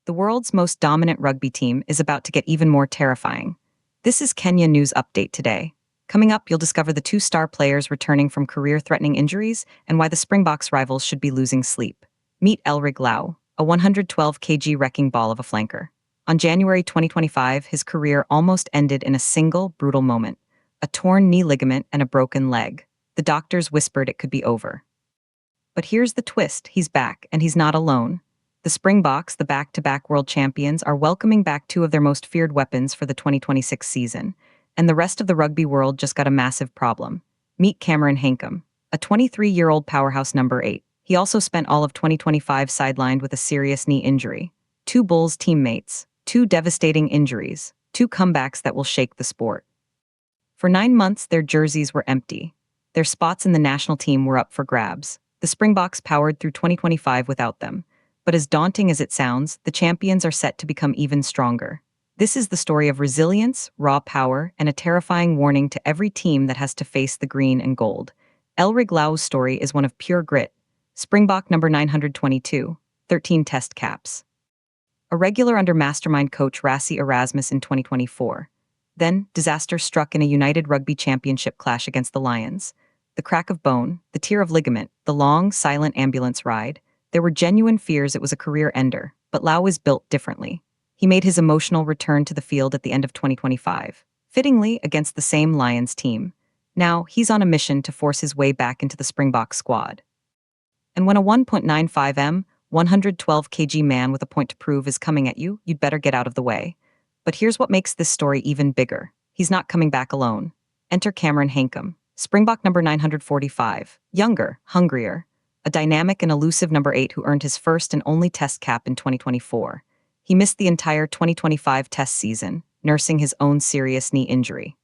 The world's most dominant rugby team is about to get even more terrifying. This is Kenya News Update today. Coming up, you'll discover the two star players returning from career-threatening injuries and why the Springboks rivals should be losing sleep. Meet Elrig Lau, a 112 kg wrecking ball of a flanker. On January 2025, his career almost ended in a single, brutal moment. A torn knee ligament and a broken leg. The doctors whispered it could be over. But here's the twist, he's back, and he's not alone. The Springboks, the back-to-back world champions, are welcoming back two of their most feared weapons for the 2026 season, and the rest of the rugby world just got a massive problem. Meet Cameron Hankum, a 23-year-old powerhouse number 8. He also spent all of 2025 sidelined with a serious knee injury. Two Bulls teammates, two devastating injuries, two comebacks that will shake the sport. For 9 months, their jerseys were empty. Their spots in the national team were up for grabs. The Springboks powered through 2025 without them. But as daunting as it sounds, the champions are set to become even stronger. This is the story of resilience, raw power, and a terrifying warning to every team that has to face the green and gold. Elrig Lau's story is one of pure grit. Springbok number 922, 13 test caps. A regular under mastermind coach Rassie Erasmus in 2024. Then, disaster struck in a United Rugby Championship clash against the Lions. The crack of bone, the tear of ligament, the long, silent ambulance ride. There were genuine fears it was a career ender, but Lau was built differently. He made his emotional return to the field at the end of 2025, fittingly against the same Lions team. Now, he's on a mission to force his way back into the Springbok squad. And when a 1.95 m, 112 kg man with a point to prove is coming at you, you'd better get out of the way. But here's what makes this story even bigger. He's not coming back alone. Enter Cameron Hankum, Springbok number 945, younger, hungrier. A dynamic and elusive number 8 who earned his first and only test cap in 2024. He missed the entire 2025 test season, nursing his own serious knee injury.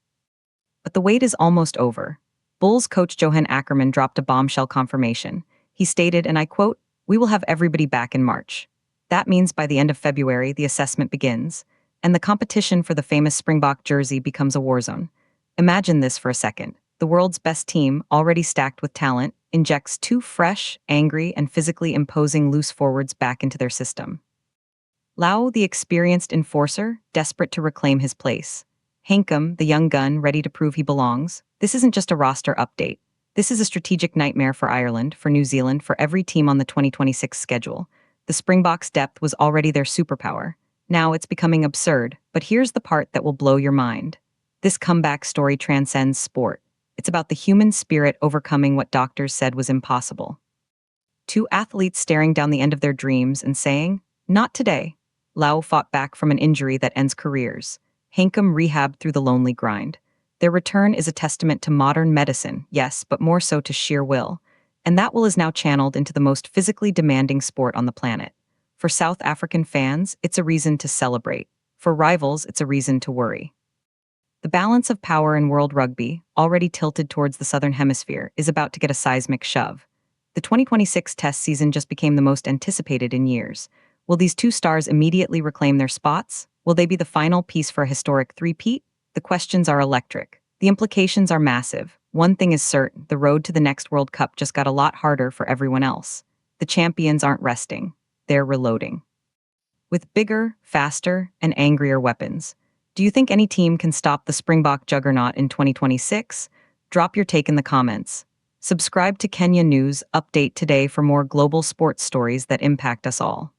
But the wait is almost over. Bulls coach Johan Ackerman dropped a bombshell confirmation. He stated, and I quote, "We will have everybody back in March." That means by the end of February, the assessment begins, and the competition for the famous Springbok jersey becomes a war zone. Imagine this for a second. The world's best team, already stacked with talent, injects two fresh, angry, and physically imposing loose forwards back into their system. Lau, the experienced enforcer, desperate to reclaim his place. Hankum, the young gun, ready to prove he belongs. This isn't just a roster update. This is a strategic nightmare for Ireland, for New Zealand, for every team on the 2026 schedule. The Springboks' depth was already their superpower. Now it's becoming absurd, but here's the part that will blow your mind. This comeback story transcends sport. It's about the human spirit overcoming what doctors said was impossible. Two athletes staring down the end of their dreams and saying, "Not today." Lau fought back from an injury that ends careers. Hankum rehabbed through the lonely grind. Their return is a testament to modern medicine, yes, but more so to sheer will. And that will is now channeled into the most physically demanding sport on the planet. For South African fans, it's a reason to celebrate. For rivals, it's a reason to worry. The balance of power in world rugby, already tilted towards the Southern Hemisphere, is about to get a seismic shove. The 2026 test season just became the most anticipated in years. Will these two stars immediately reclaim their spots? Will they be the final piece for a historic three-peat? The questions are electric. The implications are massive. One thing is certain, the road to the next World Cup just got a lot harder for everyone else. The champions aren't resting. They're reloading. With bigger, faster, and angrier weapons. Do you think any team can stop the Springbok juggernaut in 2026? Drop your take in the comments. Subscribe to Kenya News Update today for more global sports stories that impact us all.